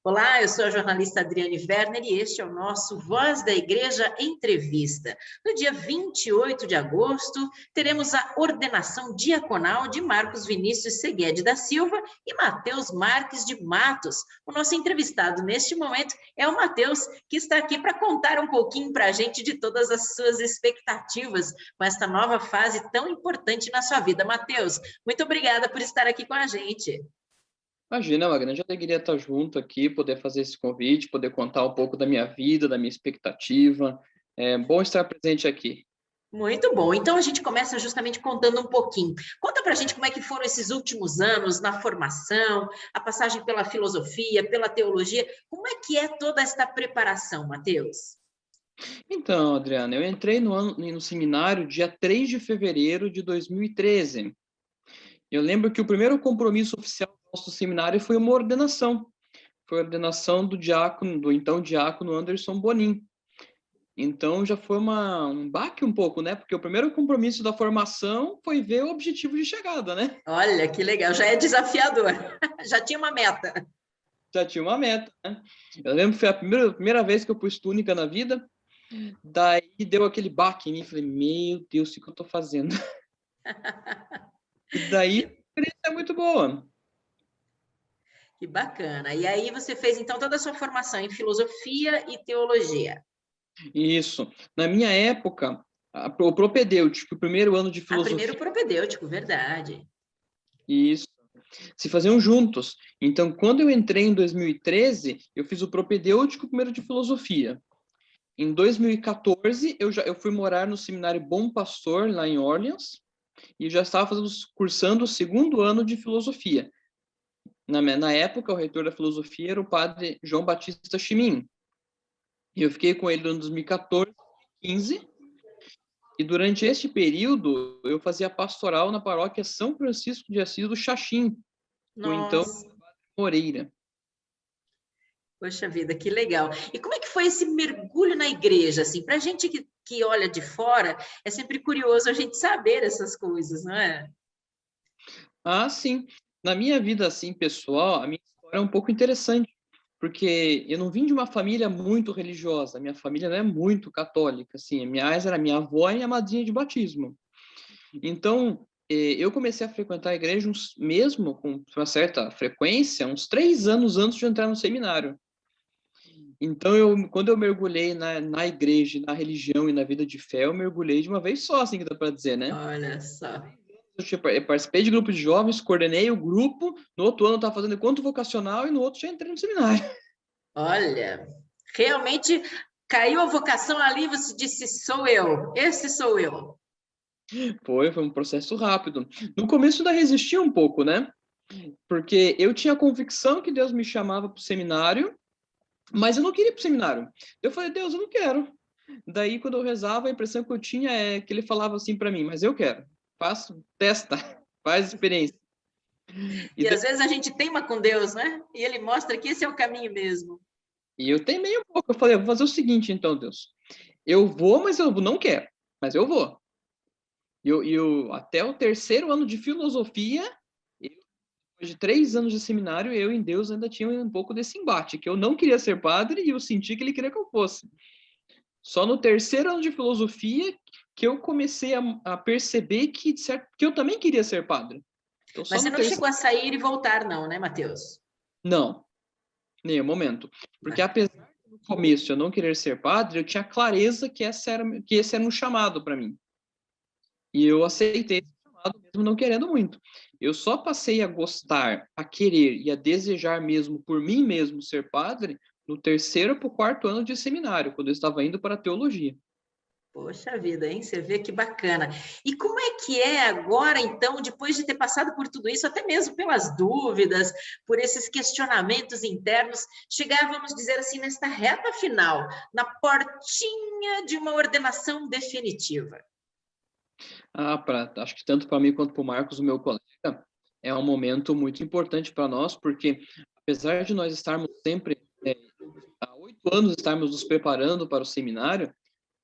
Olá, eu sou a jornalista Adriane Werner e este é o nosso Voz da Igreja Entrevista. No dia 28 de agosto, teremos a ordenação diaconal de Marcos Vinícius Seguede da Silva e Mateus Marques de Matos. O nosso entrevistado neste momento é o Mateus, que está aqui para contar um pouquinho para a gente de todas as suas expectativas com esta nova fase tão importante na sua vida. Mateus, muito obrigada por estar aqui com a gente. Imagina, é uma grande alegria estar junto aqui, poder fazer esse convite, poder contar um pouco da minha vida, da minha expectativa. É bom estar presente aqui. Muito bom. Então a gente começa justamente contando um pouquinho. Conta pra gente como é que foram esses últimos anos na formação, a passagem pela filosofia, pela teologia. Como é que é toda esta preparação, Mateus? Então, Adriana, eu entrei no seminário dia 3 de fevereiro de 2013. Eu lembro que o primeiro compromisso oficial do nosso seminário foi uma ordenação. Foi a ordenação do então diácono Anderson Bonin. Então já foi um baque um pouco, né? Porque o primeiro compromisso da formação foi ver o objetivo de chegada, né? Olha, que legal, já é desafiador. Já tinha uma meta. Já tinha uma meta, né? Eu lembro que foi a primeira vez que eu pus túnica na vida, daí deu aquele baque em mim, falei, meu Deus, o que eu tô fazendo? E daí a experiência é muito boa. Que bacana. E aí você fez então toda a sua formação em filosofia e teologia. Isso. Na minha época, o propedêutico, o primeiro ano de Ah, primeiro filosofia, propedêutico, verdade. isso, se faziam juntos. Então, quando eu entrei em 2013, eu fiz o propedêutico primeiro de filosofia. Em 2014, eu fui morar no seminário Bom Pastor, lá em Orleans, e já estava cursando o segundo ano de filosofia. Na época, o reitor da filosofia era o padre João Batista Chimin. E eu fiquei com ele no 2014, 2015, e durante este período eu fazia pastoral na paróquia São Francisco de Assis do Xaxim, com então Nossa. Moreira. Poxa vida, que legal. E como é que foi esse mergulho na igreja? Assim, para a gente que olha de fora, é sempre curioso a gente saber essas coisas, não é? Ah, sim. Na minha vida, assim, pessoal, a minha história é um pouco interessante, porque eu não vim de uma família muito religiosa, a minha família não é muito católica, assim, era minha avó e minha madrinha de batismo. Então, eu comecei a frequentar a igreja mesmo com uma certa frequência, uns 3 anos antes de entrar no seminário. Então, quando eu mergulhei na igreja, na religião e na vida de fé, eu mergulhei de uma vez só, assim que dá para dizer, né? Olha só. Eu participei de grupo de jovens, coordenei o grupo, no outro ano eu estava fazendo encontro vocacional e no outro já entrei no seminário. Olha, realmente caiu a vocação ali, você disse, sou eu, esse sou eu. Foi um processo rápido. No começo ainda resisti um pouco, né? Porque eu tinha a convicção que Deus me chamava para o seminário, mas eu não queria ir para o seminário. Eu falei, Deus, eu não quero. Daí, quando eu rezava, a impressão que eu tinha é que ele falava assim para mim, mas eu quero. Faço, testa, faz experiência. E, E daí, às vezes a gente teima com Deus, né? E ele mostra que esse é o caminho mesmo. e eu temei um pouco. Eu falei, eu vou fazer o seguinte, então, Deus. Eu vou, mas eu não quero. Mas eu vou. Até o terceiro ano de filosofia, depois de 3 anos de seminário, eu em Deus ainda tinha um pouco desse embate, que eu não queria ser padre e eu senti que ele queria que eu fosse. Só no terceiro ano de filosofia que eu comecei a perceber que eu também queria ser padre. Então, Mas só você no não terceiro. chegou a sair e voltar, não, né, Matheus? Não, nenhum momento. Porque apesar de no começo eu não querer ser padre, eu tinha clareza que esse era um chamado para mim. E eu aceitei esse chamado mesmo não querendo muito. Eu só passei a gostar, a querer e a desejar mesmo por mim mesmo ser padre no terceiro para o quarto ano de seminário, quando eu estava indo para a teologia. Poxa vida, hein? Você vê que bacana. E como é que é agora, então, depois de ter passado por tudo isso, até mesmo pelas dúvidas, por esses questionamentos internos, chegar, vamos dizer assim, nesta reta final, na portinha de uma ordenação definitiva? Acho que tanto para mim quanto para o Marcos, o meu colega, é um momento muito importante para nós, porque apesar de nós estarmos sempre, há 8 anos, estarmos nos preparando para o seminário,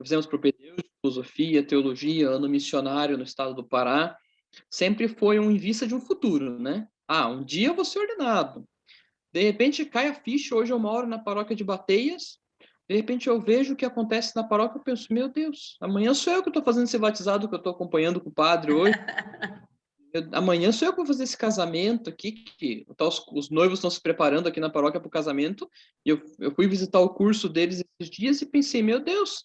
fizemos propedêutica, filosofia, teologia, ano missionário no estado do Pará, sempre foi em vista de um futuro, né? Um dia eu vou ser ordenado. De repente cai a ficha, hoje eu moro na paróquia de Bateias, de repente eu vejo o que acontece na paróquia, eu penso, meu Deus, amanhã sou eu que estou fazendo esse batizado, que eu estou acompanhando com o padre hoje. Amanhã sou eu que vou fazer esse casamento aqui, que os noivos estão se preparando aqui na paróquia para o casamento, e eu fui visitar o curso deles esses dias e pensei, meu Deus,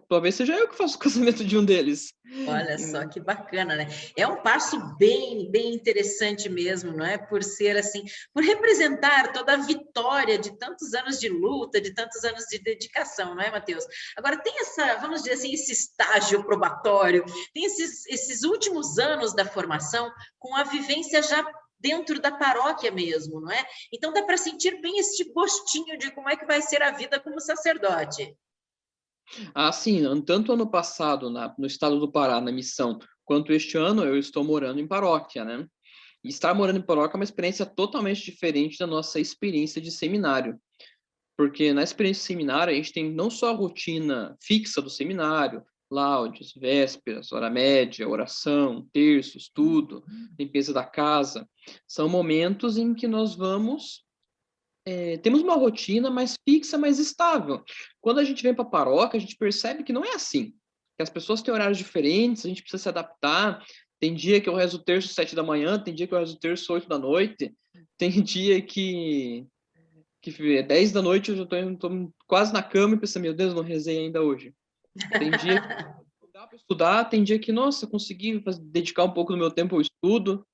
talvez seja eu que faço o casamento de um deles. Olha só que bacana, né? É um passo bem, bem interessante mesmo, não é? Por ser assim, por representar toda a vitória de tantos anos de luta, de tantos anos de dedicação, não é, Mateus? Agora tem essa, vamos dizer assim, esse estágio probatório, tem esses últimos anos da formação com a vivência já dentro da paróquia mesmo, não é? Então dá para sentir bem este gostinho de como é que vai ser a vida como sacerdote. Sim, tanto ano passado no estado do Pará, na missão, quanto este ano eu estou morando em paróquia, né? E estar morando em paróquia é uma experiência totalmente diferente da nossa experiência de seminário. Porque na experiência de seminário, a gente tem não só a rotina fixa do seminário, laudes, vésperas, hora média, oração, terço, estudo, limpeza da casa. São momentos em que nós temos uma rotina mais fixa, mais estável. Quando a gente vem para a paróquia, a gente percebe que não é assim. Que as pessoas têm horários diferentes, a gente precisa se adaptar. Tem dia que eu rezo o terço 7 da manhã, tem dia que eu rezo o terço 8 da noite, tem dia que é 10 da noite, eu já tô quase na cama e penso, meu Deus, não rezei ainda hoje. Tem dia que dá para estudar, tem dia que, nossa, consegui dedicar um pouco do meu tempo ao estudo.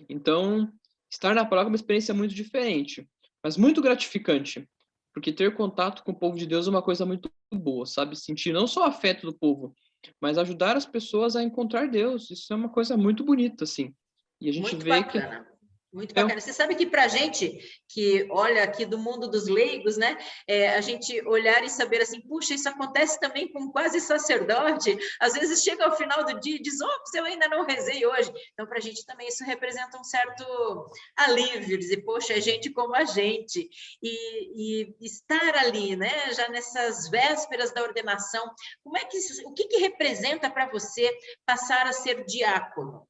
Então, estar na paróquia é uma experiência muito diferente, mas muito gratificante, porque ter contato com o povo de Deus é uma coisa muito boa, sabe? Sentir não só o afeto do povo, mas ajudar as pessoas a encontrar Deus. Isso é uma coisa muito bonita, assim. E a gente Muito vê que bacana. Muito é bacana. Você sabe que para a gente que olha aqui do mundo dos leigos, né, a gente olhar e saber assim, puxa, isso acontece também com quase sacerdote. Às vezes chega ao final do dia e diz, ops, eu ainda não rezei hoje. Então, para a gente também isso representa um certo alívio, dizer, poxa, é gente como a gente. E estar ali, né, já nessas vésperas da ordenação, o que representa para você passar a ser diácono?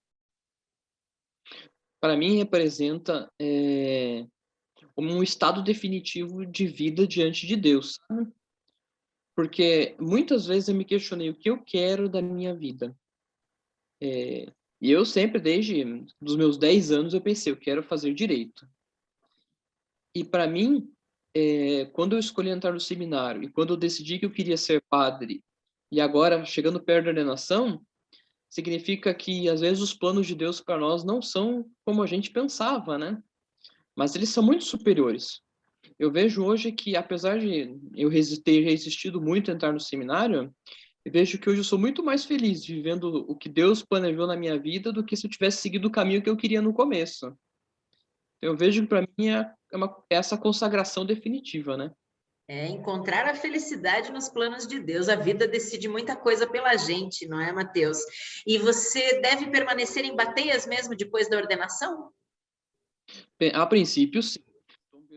para mim representa como um estado definitivo de vida diante de Deus, sabe? Porque muitas vezes eu me questionei o que eu quero da minha vida. E eu sempre, desde os meus 10 anos, eu pensei, eu quero fazer direito. E para mim, quando eu escolhi entrar no seminário e quando eu decidi que eu queria ser padre, e agora, chegando perto da ordenação, significa que às vezes os planos de Deus para nós não são como a gente pensava, né? Mas eles são muito superiores. Eu vejo hoje que, apesar de eu ter resistido muito a entrar no seminário, eu vejo que hoje eu sou muito mais feliz vivendo o que Deus planejou na minha vida do que se eu tivesse seguido o caminho que eu queria no começo. Eu vejo que para mim é essa consagração definitiva, né? É encontrar a felicidade nos planos de Deus. A vida decide muita coisa pela gente, não é, Mateus? E você deve permanecer em Bateias mesmo depois da ordenação? A princípio, sim.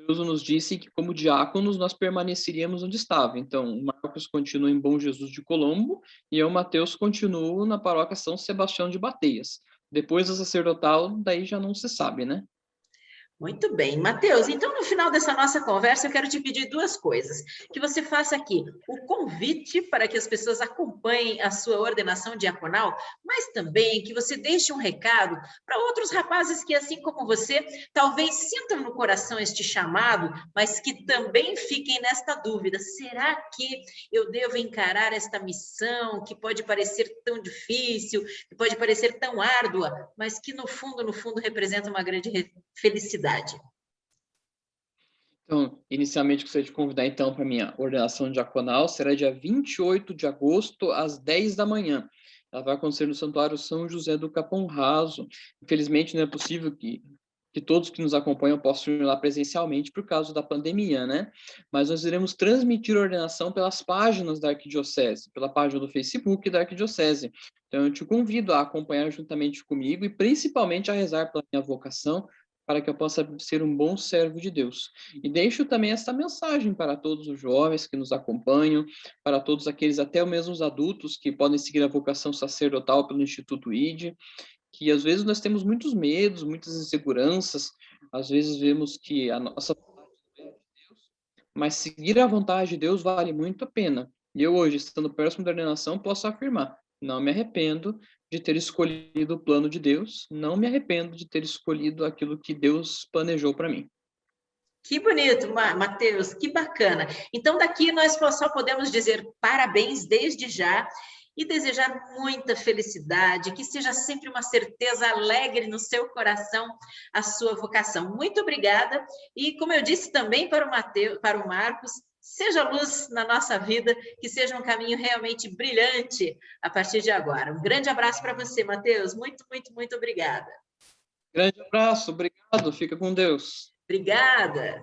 Deus nos disse que, como diáconos, nós permaneceríamos onde estava. Então, o Marcos continua em Bom Jesus de Colombo e eu, Mateus, continuo na paróquia São Sebastião de Bateias. Depois da sacerdotal, daí já não se sabe, né? Muito bem, Matheus. Então, no final dessa nossa conversa, eu quero te pedir duas coisas. Que você faça aqui o convite para que as pessoas acompanhem a sua ordenação diaconal, mas também que você deixe um recado para outros rapazes que, assim como você, talvez sintam no coração este chamado, mas que também fiquem nesta dúvida: será que eu devo encarar esta missão que pode parecer tão difícil, que pode parecer tão árdua, mas que no fundo, representa uma grande felicidade? Então, inicialmente, gostaria de convidar, então, para a minha ordenação diaconal, será dia 28 de agosto, às 10 da manhã. Ela vai acontecer no Santuário São José do Capão Raso. Infelizmente, não é possível que todos que nos acompanham possam ir lá presencialmente por causa da pandemia, né? Mas nós iremos transmitir a ordenação pelas páginas da Arquidiocese, pela página do Facebook da Arquidiocese. Então, eu te convido a acompanhar juntamente comigo e principalmente a rezar pela minha vocação, para que eu possa ser um bom servo de Deus. E deixo também esta mensagem para todos os jovens que nos acompanham, para todos aqueles, até mesmo os adultos, que podem seguir a vocação sacerdotal pelo Instituto ID, que às vezes nós temos muitos medos, muitas inseguranças, às vezes vemos que a nossa mas seguir a vontade de Deus vale muito a pena. E eu hoje, estando próximo da ordenação, posso afirmar, não me arrependo de ter escolhido o plano de Deus, não me arrependo de ter escolhido aquilo que Deus planejou para mim. Que bonito, Matheus, que bacana. Então, daqui nós só podemos dizer parabéns desde já e desejar muita felicidade, que seja sempre uma certeza alegre no seu coração a sua vocação. Muito obrigada. E, como eu disse também para o Matheus, para o Marcos, seja luz na nossa vida, que seja um caminho realmente brilhante a partir de agora. Um grande abraço para você, Matheus. Muito, muito, muito obrigada. Grande abraço, obrigado, fica com Deus. Obrigada.